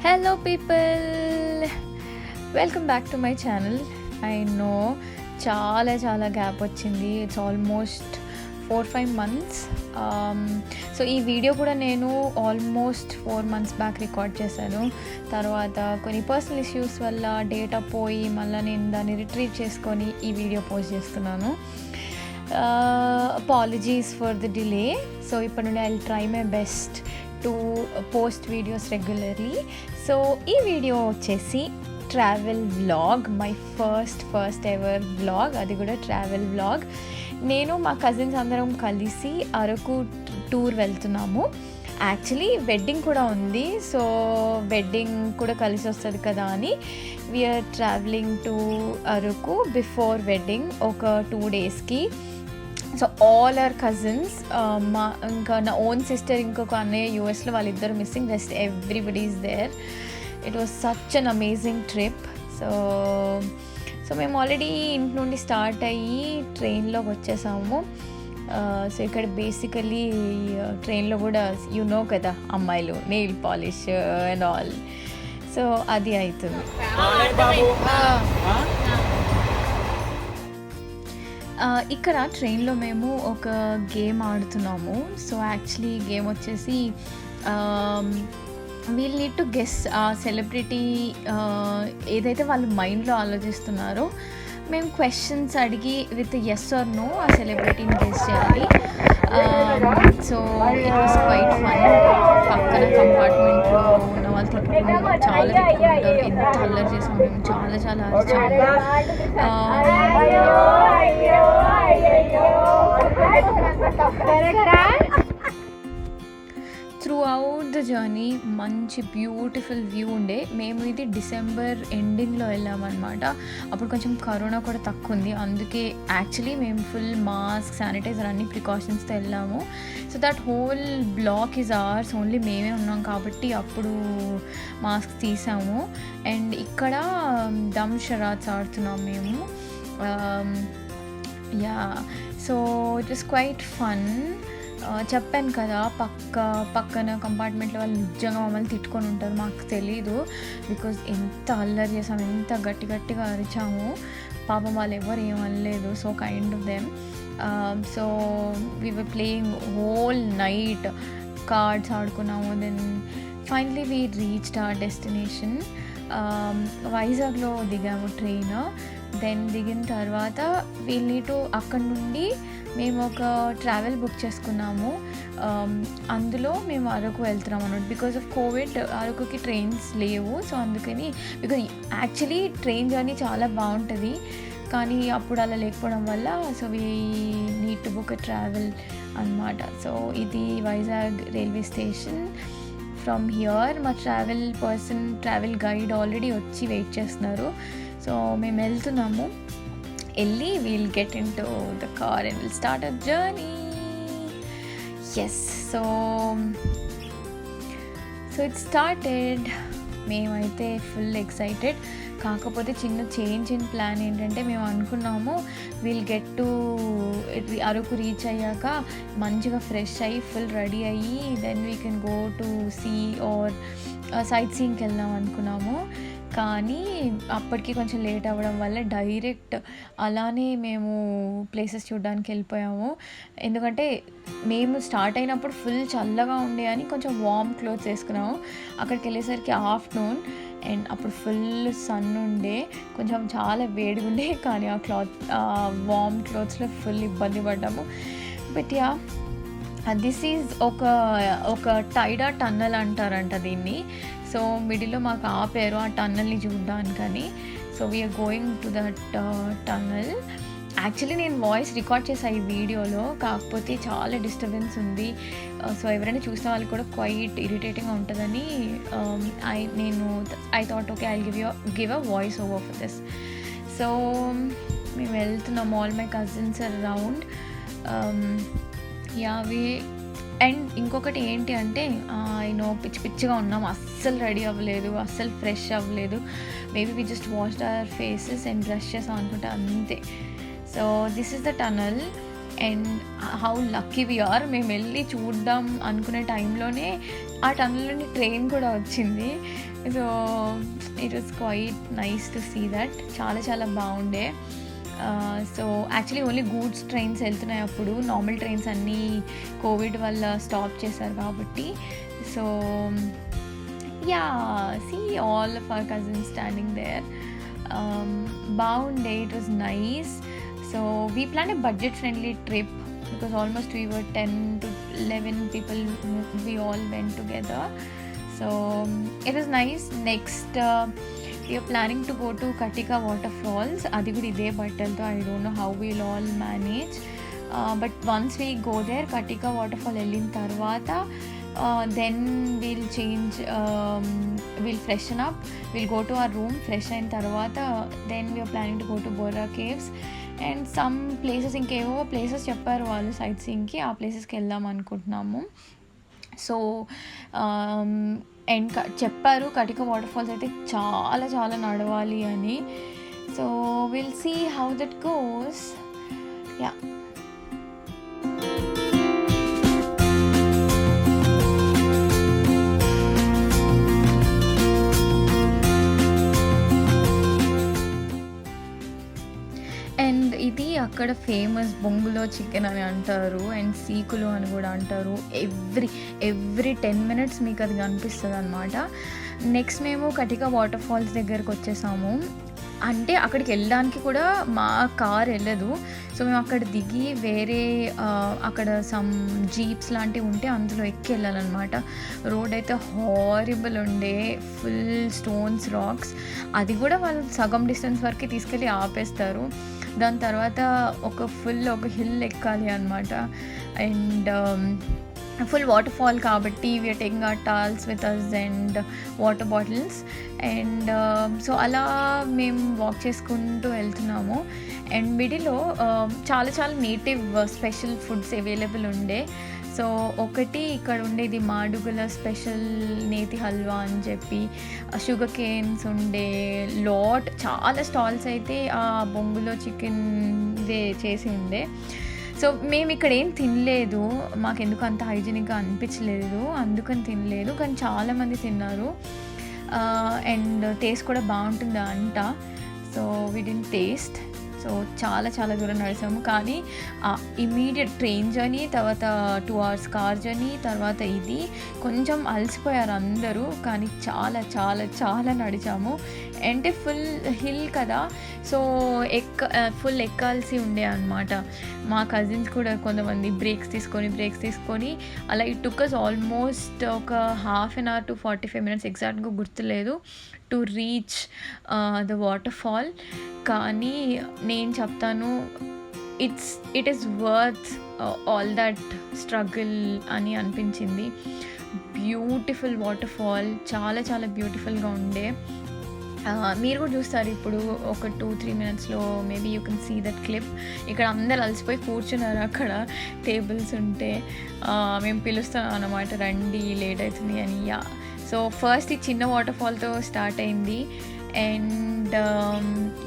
Hello people, welcome back to my channel. I know చాలా gap వచ్చింది. It's almost 4-5 months. So ఈ video కూడా నేను ఆల్మోస్ట్ 4 months బ్యాక్ రికార్డ్ చేశాను. తర్వాత కొన్ని పర్సనల్ ఇష్యూస్ వల్ల డేటా పోయి మళ్ళీ నేను దాన్ని రిట్రీవ్ చేసుకొని ఈ వీడియో పోస్ట్ చేస్తున్నాను. Apologies for the delay. So ఇప్పటి నుండి I will try my best to post videos regularly. So ఈ వీడియో వచ్చేసి travel vlog, my first ever vlog, అది కూడా ట్రావెల్ వ్లాగ్. నేను మా కజిన్స్ అందరం కలిసి అరకు టూర్ వెళ్తున్నాము. యాక్చువల్లీ వెడ్డింగ్ కూడా ఉంది, సో వెడ్డింగ్ కూడా కలిసి వస్తుంది కదా అని we're travelling to Araku before wedding ఒక 2 daysకి. సో ఆల్ అవర్ కజిన్స్, మా ఇంకా నా ఓన్ సిస్టర్, ఇంకొక అన్నయ్య యూఎస్లో, వాళ్ళిద్దరు missing. Just everybody is there. It was such an amazing trip. So మేము ఆల్రెడీ ఇంటి నుండి స్టార్ట్ అయ్యి ట్రైన్లోకి వచ్చేసాము. సో ఇక్కడ బేసికలీ ట్రైన్లో కూడా నో కదా అమ్మాయిలు, nail polish and all. So అది అవుతుంది. ఇక్కడ ట్రైన్లో మేము ఒక గేమ్ ఆడుతున్నాము. సో యాక్చువల్లీ గేమ్ వచ్చేసి వీల్ నీడ్ టు గెస్ ఆ సెలబ్రిటీ ఏదైతే వాళ్ళు మైండ్లో ఆలోచిస్తున్నారో మేము క్వశ్చన్స్ అడిగి విత్ ఎస్ ఆర్ నో ఆ సెలబ్రిటీని గెస్ చేయాలి. So it was quiet fun. పక్కన కంపార్ట్మెంట్లో ఉన్న వాళ్ళు చాలా తిట్టుకుంటారు. ఎంత అల్లరి చేసాము మేము, చాలా అరిచాము. త్రూ అవుట్ ద జర్నీ మంచి బ్యూటిఫుల్ వ్యూ ఉండే. మేము ఇది డిసెంబర్ ఎండింగ్లో వెళ్ళామన్నమాట. అప్పుడు కొంచెం కరోనా కూడా తక్కువ ఉంది, అందుకే యాక్చువల్లీ మేము ఫుల్ మాస్క్, శానిటైజర్ అన్ని ప్రికాషన్స్తో వెళ్ళాము. So that whole block is ours, only మేమే ఉన్నాం కాబట్టి అప్పుడు మాస్క్ తీసాము. అండ్ ఇక్కడ దమ్ షరాట్స్ ఆడుతున్నాం మేము. So it was quiet fun. చెప్పాను కదా, పక్కన కంపార్ట్మెంట్లో వాళ్ళు నిజంగా మమ్మల్ని తిట్టుకొని ఉంటారు. మాకు తెలీదు, బికాజ్ ఎంత అల్లరి చేసాము, ఎంత గట్టిగా అరిచాము. పాపం వాళ్ళు ఎవరు ఏమనలేదు. So kind of them. So we were playing whole night, cards ఆడుకున్నాము. Then finally we reached our destination. వైజాగ్లో దిగాము ట్రైన్. దెన్ దిగిన తర్వాత వీల్ నీడ్ టు అక్కడి నుండి మేము ఒక ట్రావెల్ బుక్ చేసుకున్నాము. అందులో మేము అరకు వెళ్తున్నాం అన్నమాట. బికాజ్ ఆఫ్ కోవిడ్ అరకుకి ట్రైన్స్ లేవు. సో అందుకని, బికాజ్ యాక్చువల్లీ ట్రైన్ జర్నీ చాలా బాగుంటుంది, కానీ అప్పుడు అలా లేకపోవడం వల్ల so we need to book a travel అన్నమాట. సో ఇది Vizag railway station. From here మా ట్రావెల్ గైడ్ ఆల్రెడీ వచ్చి వెయిట్ చేస్తున్నారు. సో మేము వెళ్తున్నాము. వెళ్ళి we'll get into the car and will start our journey. Yes, so it started. మేమైతే full excited. కాకపోతే చిన్న చేంజ్ ఇన్ ప్లాన్ ఏంటంటే, మేము అనుకున్నాము we'll get to Araku reach అయ్యాక మంచిగా ఫ్రెష్ అయ్యి ఫుల్ రెడీ అయ్యి then we can go to see our sight సీయింగ్కి వెళ్దాం అనుకున్నాము. కానీ అప్పటికి కొంచెం లేట్ అవ్వడం వల్ల డైరెక్ట్ అలానే మేము ప్లేసెస్ చూడడానికి వెళ్ళిపోయాము. ఎందుకంటే మేము స్టార్ట్ అయినప్పుడు ఫుల్ చల్లగా ఉండే అని కొంచెం వార్మ్ క్లోత్స్ వేసుకున్నాము. అక్కడికి వెళ్ళేసరికి ఆఫ్టర్నూన్ అండ్ అప్పుడు ఫుల్ సన్ ఉండే, కొంచెం చాలా వేడిగా ఉండే. కానీ ఆ వార్మ్ క్లోత్స్లో ఫుల్ ఇబ్బంది పడ్డాము. బట్ యా, దిస్ ఈజ్ ఒక టైడా టన్నల్ అంటారంట దీన్ని. సో మిడిల్లో మాకు ఆపారు ఆ టన్నల్ని చూడడానికని. So we're going to that tunnel. Actually నేను వాయిస్ రికార్డ్ చేశాను ఈ వీడియోలో, కాకపోతే చాలా డిస్టర్బెన్స్ ఉంది. సో ఎవరైనా చూసిన వాళ్ళు కూడా క్వైట్ ఇరిటేటింగ్గా ఉంటుందని I thought okay I give a voice over for this. So మేము వెళ్తున్నాము, all my cousins are around. And ఇంకొకటి ఏంటి అంటే, పిచ్చిగా ఉన్నాం, అస్సలు రెడీ అవ్వలేదు, అస్సలు ఫ్రెష్ అవ్వలేదు. Maybe we just washed our faces and brush చేసాం అనుకుంటా, అంతే. So this is the tunnel. And how lucky we are, మేము వెళ్ళి చూద్దాం అనుకునే టైంలోనే ఆ టన్నెల్లోని ట్రైన్ కూడా వచ్చింది. So it was quite nice to see that. చాలా చాలా బాగుండే. So actually only goods trains వెళ్తున్నాయి అప్పుడు, నార్మల్ ట్రైన్స్ అన్నీ కోవిడ్ వల్ల స్టాప్ చేశారు కాబట్టి. So yeah, see all of our cousins standing there. బాగుండే, it was nice. So we plan a budget friendly trip because almost we were 10 to 11 people, we all went together. So it was nice. Next we are planning to go to Katika waterfalls. Adi kuda ide battalto, I don't know how we'll all manage, but once we go there, Katika waterfall ellin tarvata then we'll change, we'll freshen up, we'll go to our room, fresh ayin tarvata then we are planning to go to Bora caves and some places, ఇంకేవో places చెప్పారు వాళ్ళు site సీయింగ్కి, ఆ ప్లేసెస్కి వెళ్దాం అనుకుంటున్నాము. So and చెప్పారు కటిక water falls అయితే చాలా చాలా నడవాలి అని. So will see how that goes. Yeah, and ఇది అక్కడ ఫేమస్ బొంగులో చికెన్ అని అంటారు, అండ్ సీకులు అని కూడా అంటారు. ఎవ్రీ 10 minutes మీకు అది కనిపిస్తుంది అనమాట. నెక్స్ట్ మేము కటిక వాటర్ ఫాల్స్ దగ్గరకు వచ్చేసాము. అంటే అక్కడికి వెళ్ళడానికి కూడా మా కార్ వెళ్ళదు. సో మేము అక్కడ దిగి వేరే అక్కడ సమ్ జీప్స్ లాంటివి ఉంటే అందులో ఎక్కి వెళ్ళాలన్నమాట. రోడ్ అయితే హారిబుల్ ఉండే, ఫుల్ స్టోన్స్, రాక్స్. అది కూడా వాళ్ళు సగం డిస్టెన్స్ వరకు తీసుకెళ్ళి ఆపేస్తారు. దాని తర్వాత ఒక హిల్ ఎక్కాలి అనమాట. అండ్ ఫుల్ వాటర్ ఫాల్ కాబట్టి we're taking our towels with us and water bottles. And so అలా మేము వాక్ చేసుకుంటూ వెళ్తున్నాము. అండ్ మిడిల్లో చాలా చాలా నేటివ్ స్పెషల్ ఫుడ్స్ అవైలబుల్ ఉండే. సో ఒకటి ఇక్కడ ఉండేది మాడుగుల స్పెషల్ నేతి హల్వా అని చెప్పి, షుగర్ కేన్స్ ఉండే, చాలా స్టాల్స్ అయితే ఆ బొంగులో చికెన్ చేసి ఉండే. సో మేము ఇక్కడ ఏం తినలేదు, మాకెందుకు అంత హైజీనిక్గా అనిపించలేదు, అందుకని తినలేదు. కానీ చాలామంది తిన్నారు అండ్ టేస్ట్ కూడా బాగుంటుంది అంట. So we didn't taste. So చాలా చాలా దూరం నడిచాము. కానీ ఇమీడియట్ ట్రైన్ జర్నీ, తర్వాత 2 hours కార్ జర్నీ, తర్వాత ఇది కొంచెం అలసిపోయారు అందరూ. కానీ చాలా చాలా చాలా నడిచాము. అంటే ఫుల్ హిల్ కదా, సో ఫుల్ ఎక్కాల్సి ఉండే అనమాట. మా కజిన్స్ కూడా కొంతమంది బ్రేక్స్ తీసుకొని అలా ఇట్ టుక్ us ఆల్మోస్ట్ ఒక 1/2 hour to 45 minutes, ఎగ్జాక్ట్గా గుర్తులేదు, to reach the water fall. కానీ నేను చెప్తాను, it is worth all that struggle అని అనిపించింది. బ్యూటిఫుల్ వాటర్ ఫాల్, చాలా చాలా బ్యూటిఫుల్గా ఉండే. మీరు కూడా చూస్తారు ఇప్పుడు ఒక 2-3 minutesలో maybe you can see that clip. ఇక్కడ అందరు అలసిపోయి కూర్చున్నారు అక్కడ టేబుల్స్ ఉంటే. మేము పిలుస్తాం అన్నమాట, రండి లేట్ అవుతుంది అని. యా, సో ఫస్ట్ ఈ చిన్న వాటర్ ఫాల్తో స్టార్ట్ అయింది. అండ్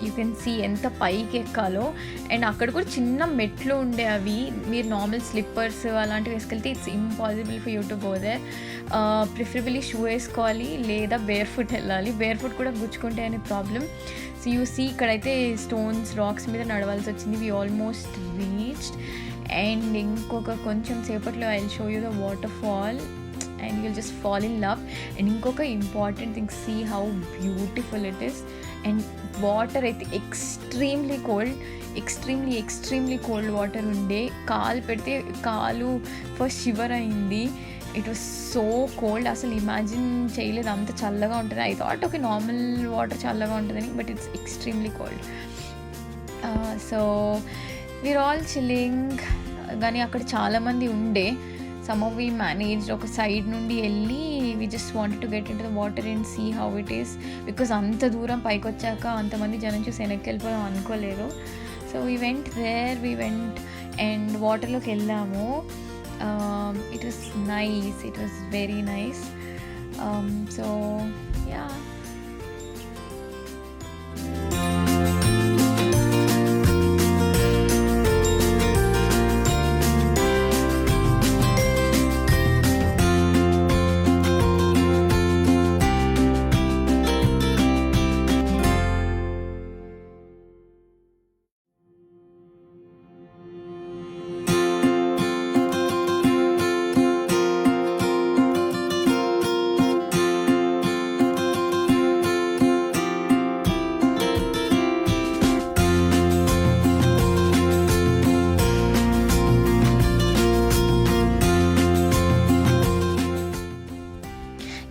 యూ కెన్ సీ ఎంత పైకి ఎక్కాలో. అండ్ అక్కడ కూడా చిన్న మెట్లు ఉండే, అవి మీరు నార్మల్ స్లిప్పర్స్ అలాంటివి వేసుకెళ్తే it's impossible for you to go there. Preferably shoe వేసుకోవాలి లేదా బేర్ ఫుట్ వెళ్ళాలి. బేర్ ఫుట్ కూడా గుచ్చుకుంటే అనే ప్రాబ్లం. సో యూ సీ ఇక్కడైతే స్టోన్స్, రాక్స్ మీద నడవాల్సి వచ్చింది. We almost reached. అండ్ ఇంకొక కొంచెం సేపట్లో I will show you the water fall and you'll just fall in love. And inkoka important thing, see how beautiful it is. And water అయితే extremely cold water ఉండే. కాలు పెడితే కాలు first shiver అయింది. It was so cold, అసలు imagine చేయలేదు అంత చల్లగా ఉంటుంది. I thought okay normal water చల్లగా ఉంటుందని, but it's extremely cold. So we're all chilling. కానీ అక్కడ చాలామంది ఉండే. Some of we managed ఒక సైడ్ నుండి వెళ్ళి we just wanted to get into the water and see how it is, because అంత దూరం పైకి వచ్చాక అంతమంది జనం చూసి వెనక్కి వెళ్ళిపోదాం అనుకోలేదు. సో we went and వాటర్లోకి వెళ్ళాము. It was nice, it was very nice. So yeah.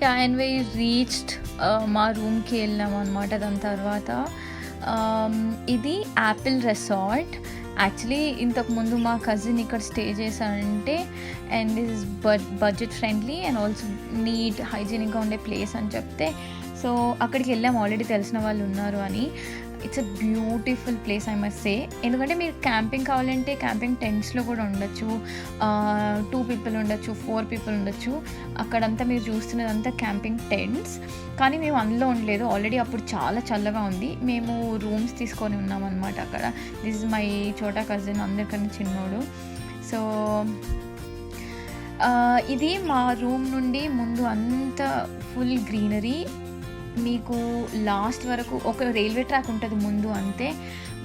Yeah! And we reached మా రూమ్‌కి వెళ్ళాము అనమాట. దాని తర్వాత ఇది యాపిల్ రిసార్ట్. యాక్చువల్లీ ఇంతకుముందు మా కజిన్ ఇక్కడ స్టే చేశారంటే, and this is budget friendly and also neat హైజీనిక్గా ఉండే ప్లేస్ అని చెప్తే, సో అక్కడికి వెళ్ళాము. ఆల్రెడీ తెలిసిన వాళ్ళు ఉన్నారు అని. It's a beautiful place I must say. ఎందుకంటే మీరు క్యాంపింగ్ కావాలంటే క్యాంపింగ్ టెంట్స్లో కూడా ఉండొచ్చు, 2 పీపుల్ ఉండొచ్చు, 4 పీపుల్ ఉండొచ్చు. అక్కడంతా మీరు చూస్తున్నదంతా క్యాంపింగ్ టెంట్స్. కానీ మేము అందులో ఉండలేదు. ఆల్రెడీ అప్పుడు చాలా చల్లగా ఉంది. మేము రూమ్స్ తీసుకొని ఉన్నామన్నమాట అక్కడ. దిస్ ఇస్ మై చోటా కజిన్, అందరికన్నా చిన్నోడు. సో ఇది మా రూమ్ నుండి ముందు అంతా ఫుల్ గ్రీనరీ. మీకు లాస్ట్ వరకు ఒక రైల్వే ట్రాక్ ఉంటుంది ముందు, అంతే.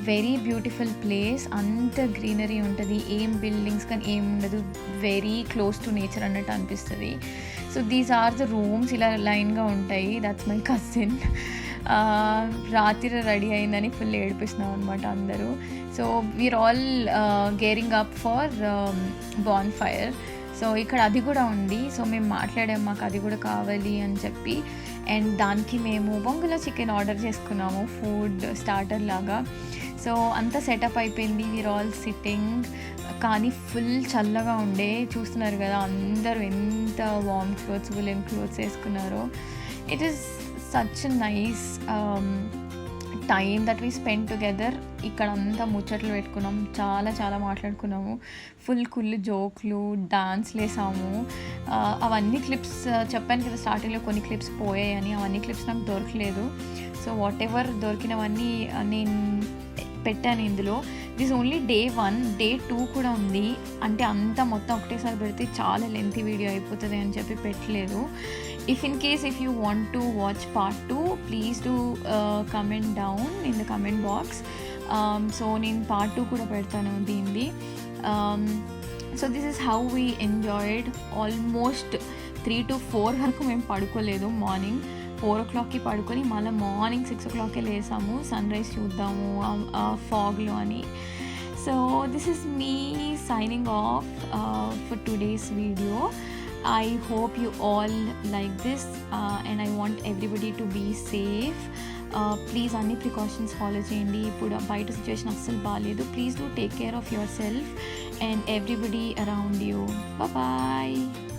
వెరీ బ్యూటిఫుల్ ప్లేస్, అంత గ్రీనరీ ఉంటుంది, ఏం బిల్డింగ్స్ కానీ ఏం ఉండదు, వెరీ క్లోజ్ టు నేచర్ అన్నట్టు అనిపిస్తుంది. So these are the rooms, ఇలా లైన్గా ఉంటాయి. That's my cousin. రాత్రి రెడీ అయిందని ఫుల్ ఏడిపిస్తున్నాం అనమాట అందరూ. So we're all gearing up for bonfire. So ఇక్కడ అది కూడా ఉంది. సో మేము మాట్లాడాము, మాకు అది కూడా కావాలి అని చెప్పి. అండ్ దానికి మేము బొంగులో చికెన్ ఆర్డర్ చేసుకున్నాము, ఫుడ్ స్టార్టర్ లాగా. సో అంతా సెటప్ అయిపోయింది. We're all sitting. కానీ ఫుల్ చల్లగా ఉండే, చూస్తున్నారు కదా అందరూ ఎంత వార్మ్ క్లోత్స్, వూలెన్ క్లోత్స్ వేసుకున్నారో. It is such nice time that we spend together. ఇక్కడ అంతా ముచ్చట్లు పెట్టుకున్నాం, చాలా చాలా మాట్లాడుకున్నాము. ఫుల్ జోక్లు, డాన్స్లు వేసాము. అవన్నీ క్లిప్స్ చెప్పాను కదా స్టార్టింగ్లో, కొన్ని క్లిప్స్ పోయాయని. అవన్నీ క్లిప్స్ నాకు దొరకలేదు. సో వాట్ ఎవర్ దొరికినవన్నీ నేను పెట్టాను ఇందులో. This only day 1. డే 2 కూడా ఉంది. అంటే అంతా మొత్తం ఒకటేసారి పెడితే చాలా లెంతీ వీడియో అయిపోతుంది అని చెప్పి పెట్టలేదు. If in case if you want to watch part 2, please do comment down in the comment box. So నేను part 2 కూడా పెడతాను దీనిది. So this is how we enjoyed. Almost 3 to 4 వరకు మేము పడుకోలేదు. మార్నింగ్ 4 o'clockకి పడుకొని మళ్ళీ మార్నింగ్ 6 o'clockకే లేసాము, సన్ రైజ్ చూద్దాము ఫాగ్లో అని. So this is me signing off for today's video. I hope you all like this and I want everybody to be safe. Please అన్ని precautions follow చేయండి. ఇప్పుడు బయట సిచ్యువేషన్ అస్సలు బాగాలేదు. Please do take care of your self and everybody around you. Bye bye.